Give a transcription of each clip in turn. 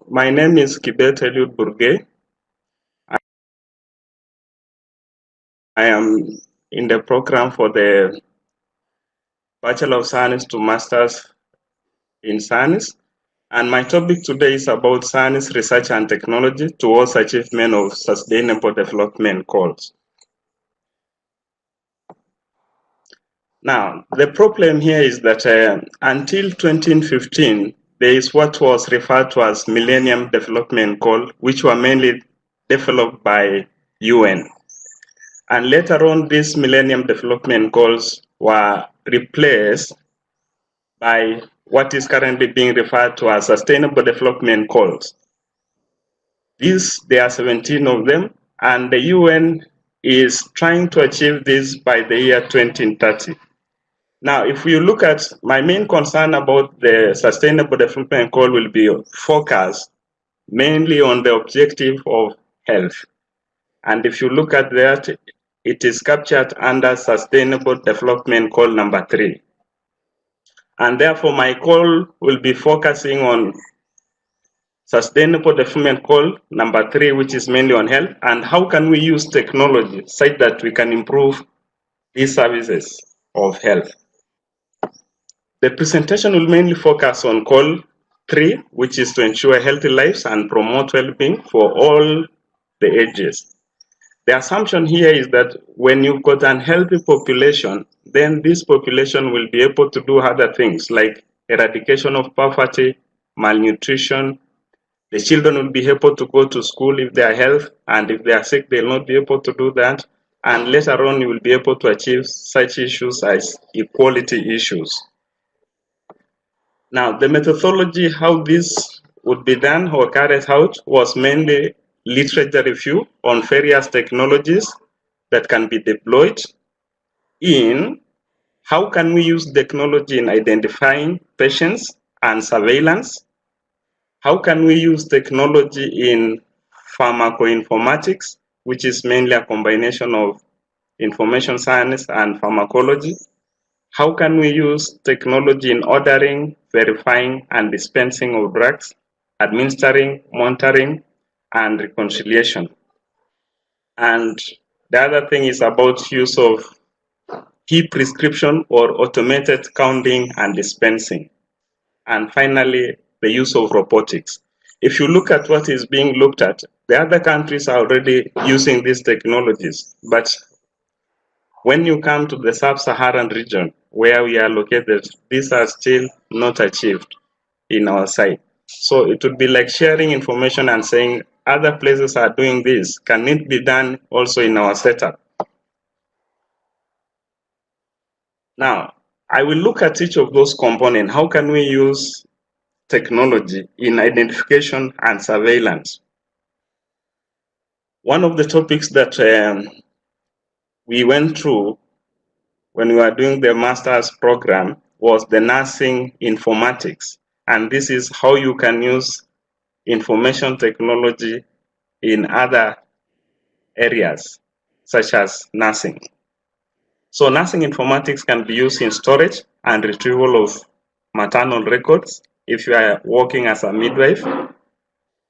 My name is Kibet Eliud Burge. I am in the program for the Bachelor of Science to Masters in Science. And my topic today is about science, research, and technology towards achievement of sustainable development goals. Now, the problem here is that until 2015, there is what was referred to as Millennium Development Goal, which were mainly developed by UN. And later on, these Millennium Development Goals were replaced by what is currently being referred to as Sustainable Development Goals. There are 17 of them, and the UN is trying to achieve this by the year 2030. Now, if you look at my main concern about the Sustainable Development Goal will be focused mainly on the objective of health. And if you look at that, it is captured under Sustainable Development Goal number 3. And therefore, my goal will be focusing on Sustainable Development Goal number 3, which is mainly on health, and how can we use technology such that we can improve these services of health. The presentation will mainly focus on Goal 3, which is to ensure healthy lives and promote well-being for all the ages. The assumption here is that when you've got an healthy population, then this population will be able to do other things like eradication of poverty, malnutrition. The children will be able to go to school if they are healthy, and if they are sick, they will not be able to do that. And later on, you will be able to achieve such issues as equality issues. Now, the methodology, how this would be done or carried out, was mainly literature review on various technologies that can be deployed in how can we use technology in identifying patients and surveillance, how can we use technology in pharmacoinformatics, which is mainly a combination of information science and pharmacology, how can we use technology in ordering, verifying, and dispensing of drugs, administering, monitoring, and reconciliation. And the other thing is about use of e-prescription or automated counting and dispensing. And finally, the use of robotics. If you look at what is being looked at, the other countries are already using these technologies. But when you come to the sub-Saharan region, where we are located, these are still not achieved in our side. So it would be like sharing information and saying other places are doing this. Can it be done also in our setup? Now, I will look at each of those components. How can we use technology in identification and surveillance? One of the topics that we went through when we were doing the master's program was the nursing informatics. And this is how you can use information technology in other areas, such as nursing. So nursing informatics can be used in storage and retrieval of maternal records if you are working as a midwife.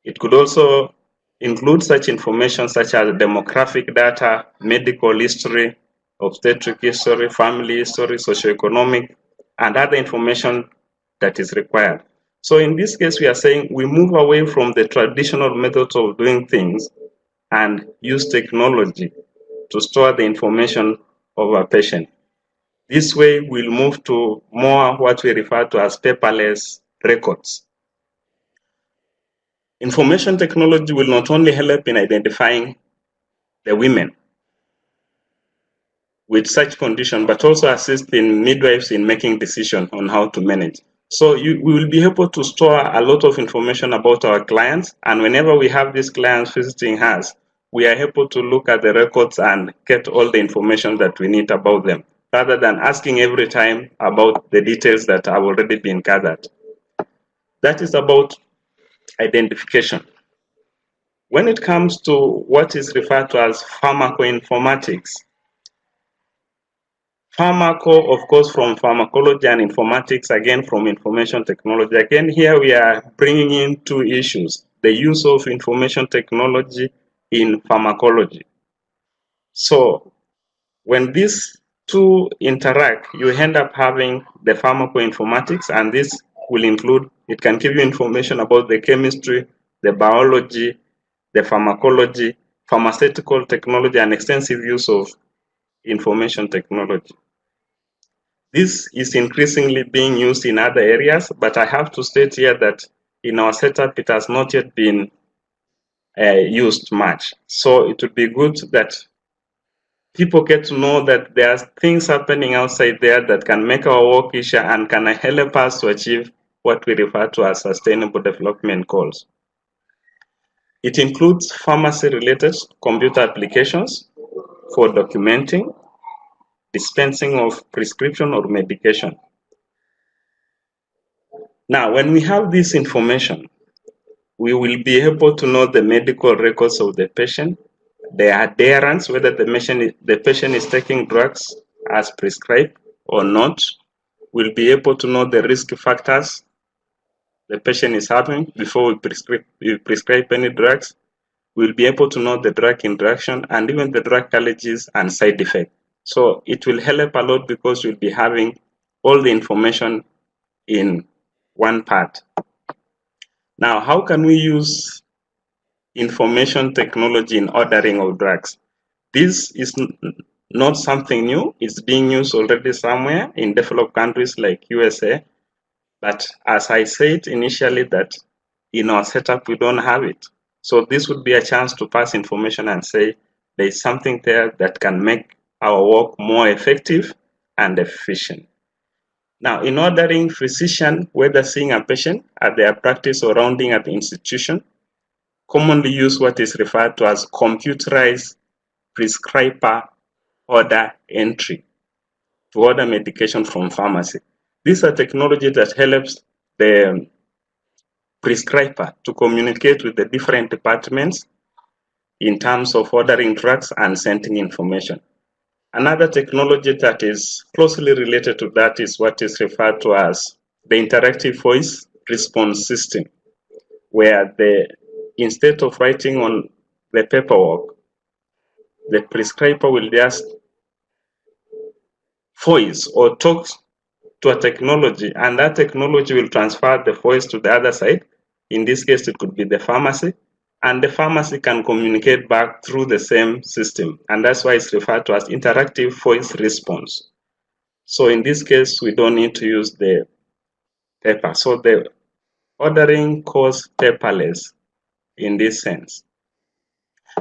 It could also include such information such as demographic data, medical history, obstetric history, family history, socioeconomic, and other information that is required. So in this case, we are saying we move away from the traditional methods of doing things and use technology to store the information of a patient. This way, we'll move to more what we refer to as paperless records. Information technology will not only help in identifying the women with such condition, but also assist in midwives in making decisions on how to manage. So we will be able to store a lot of information about our clients, and whenever we have these clients visiting us, we are able to look at the records and get all the information that we need about them, rather than asking every time about the details that have already been gathered. That is about identification. When it comes to what is referred to as pharmacoinformatics, Pharmaco, of course, from pharmacology, and informatics, again, from information technology. Again, here we are bringing in two issues: the use of information technology in pharmacology. So when these two interact, you end up having the pharmacoinformatics, and this will include, it can give you information about the chemistry, the biology, the pharmacology, pharmaceutical technology, and extensive use of information technology. This is increasingly being used in other areas, but I have to state here that in our setup, it has not yet been used much. So it would be good that people get to know that there are things happening outside there that can make our work easier and can help us to achieve what we refer to as sustainable development goals. It includes pharmacy-related computer applications for documenting, dispensing of prescription or medication. Now, when we have this information, we will be able to know the medical records of the patient, the adherence, whether the patient is taking drugs as prescribed or not. We'll be able to know the risk factors the patient is having before we prescribe any drugs. We'll be able to know the drug interaction and even the drug allergies and side effects. So it will help a lot because we'll be having all the information in one part. Now, how can we use information technology in ordering of drugs? This is not something new. It's being used already somewhere in developed countries like USA. But as I said initially, that in our setup, we don't have it. So this would be a chance to pass information and say there's something there that can make our work more effective and efficient. Now, in ordering, physicians, whether seeing a patient at their practice or rounding at the institution, commonly use what is referred to as computerized prescriber order entry to order medication from pharmacy. These are technology that helps the prescriber to communicate with the different departments in terms of ordering drugs and sending information. Another technology that is closely related to that is what is referred to as the interactive voice response system, where instead of writing on the paperwork, the prescriber will just voice or talk to a technology, and that technology will transfer the voice to the other side. In this case, it could be the pharmacy, and the pharmacy can communicate back through the same system, and that's why it's referred to as interactive voice response. So in this case, we don't need to use the paper. So the ordering goes paperless in this sense.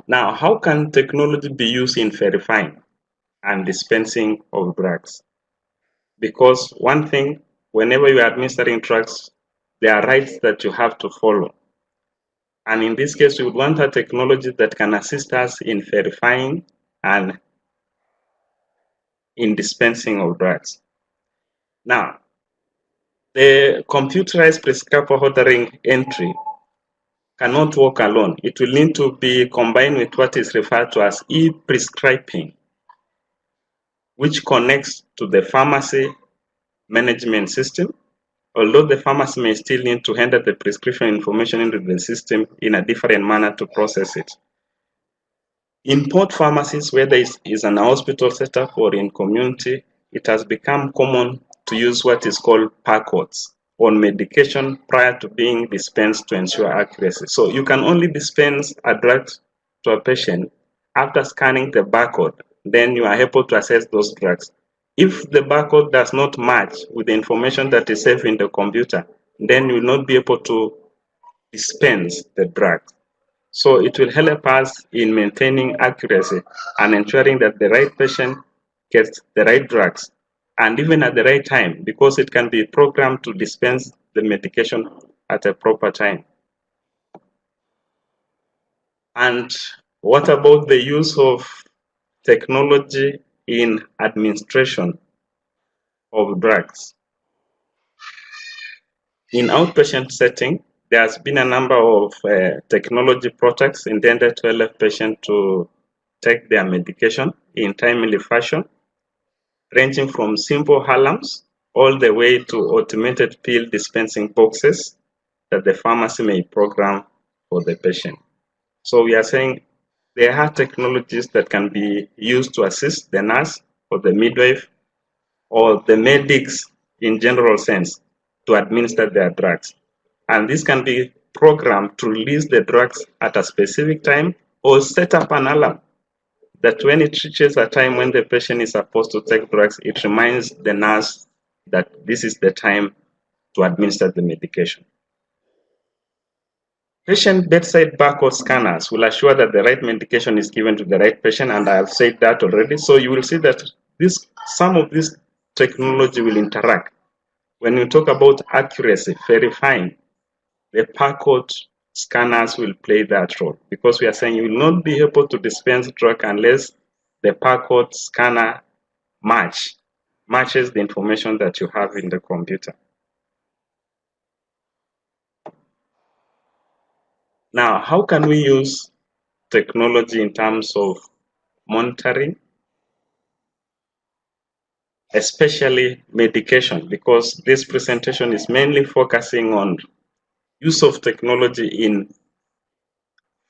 Now, how can technology be used in verifying and dispensing of drugs? Because one thing, whenever you are administering drugs, there are rights that you have to follow. And in this case, we would want a technology that can assist us in verifying and in dispensing of drugs. Now, the computerized prescriber ordering entry cannot work alone. It will need to be combined with what is referred to as e-prescribing, which connects to the pharmacy management system, although the pharmacy may still need to enter the prescription information into the system in a different manner to process it. In both pharmacies, whether it is an hospital setup or in community, it has become common to use what is called barcodes on medication prior to being dispensed to ensure accuracy. So you can only dispense a drug to a patient after scanning the barcode. Then you are able to assess those drugs. If the barcode does not match with the information that is saved in the computer, then you will not be able to dispense the drug. So it will help us in maintaining accuracy and ensuring that the right patient gets the right drugs and even at the right time, because it can be programmed to dispense the medication at a proper time. And what about the use of technology in administration of drugs? In outpatient setting, there has been a number of technology products intended to help patients to take their medication in timely fashion ranging from simple alarms all the way to automated pill dispensing boxes that the pharmacy may program for the patient. So we are saying there are technologies that can be used to assist the nurse or the midwife or the medics in general sense to administer their drugs. And this can be programmed to release the drugs at a specific time or set up an alarm that when it reaches a time when the patient is supposed to take drugs, it reminds the nurse that this is the time to administer the medication. Patient bedside barcode scanners will assure that the right medication is given to the right patient, and I have said that already. So you will see that some of this technology will interact. When you talk about accuracy, verifying, the barcode scanners will play that role, because we are saying you will not be able to dispense drug unless the barcode scanner matches the information that you have in the computer. Now, how can we use technology in terms of monitoring, especially medication? Because this presentation is mainly focusing on use of technology in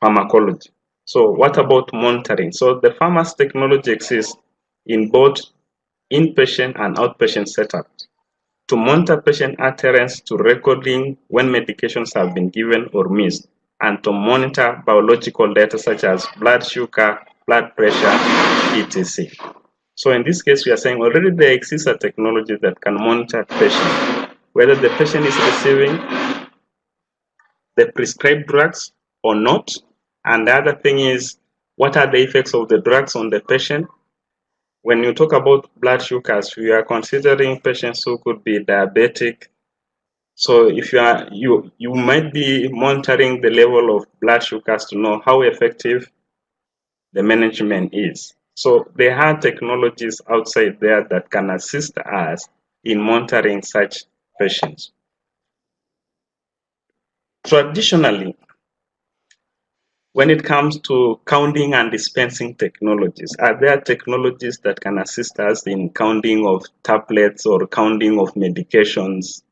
pharmacology. So what about monitoring? So the pharmacy technology exists in both inpatient and outpatient setups to monitor patient adherence to recording when medications have been given or missed, and to monitor biological data such as blood sugar, blood pressure, etc. So in this case, we are saying already there exists a technology that can monitor patient, whether the patient is receiving the prescribed drugs or not. And the other thing is, what are the effects of the drugs on the patient? When you talk about blood sugars, we are considering patients who could be diabetic. So if you might be monitoring the level of blood sugars to know how effective the management is. So there are technologies outside there that can assist us in monitoring such patients. Traditionally, when it comes to counting and dispensing technologies, are there technologies that can assist us in counting of tablets or counting of medications?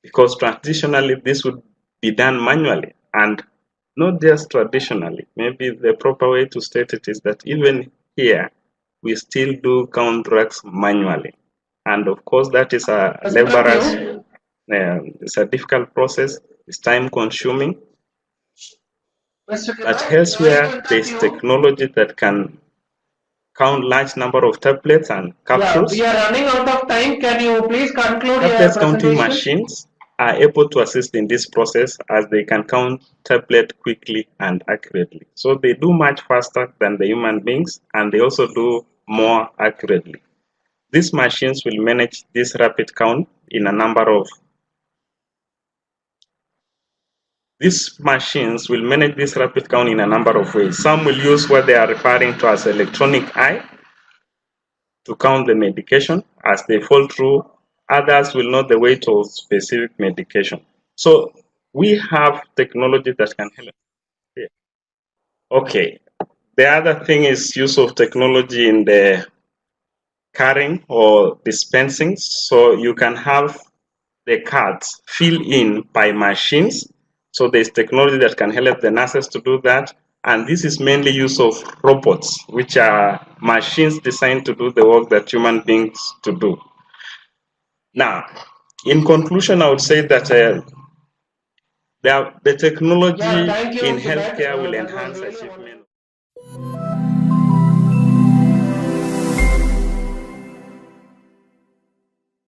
Because traditionally, this would be done manually, and not just traditionally. Maybe the proper way to state it is that even here, we still do count drugs manually. And of course, that is a laborious, it's a difficult process, it's time consuming. But elsewhere, there's technology that can count large number of tablets and capsules. Yeah, we are running out of time. Can you please conclude your Tablets counting presentation? machines are able to assist in this process, as they can count tablet quickly and accurately. So they do much faster than the human beings, and they also do more accurately. These machines will manage this rapid count in a number of These machines will manage this rapid count in a number of ways. Some will use what they are referring to as electronic eye to count the medication as they fall through. Others will know the weight of specific medication. So we have technology that can help. Yeah. Okay. The other thing is use of technology in the carrying or dispensing. So you can have the cards filled in by machines. So there's technology that can help the nurses to do that. And this is mainly use of robots, which are machines designed to do the work that human beings to do. Now, in conclusion, I would say that the technology in healthcare will enhance achievement.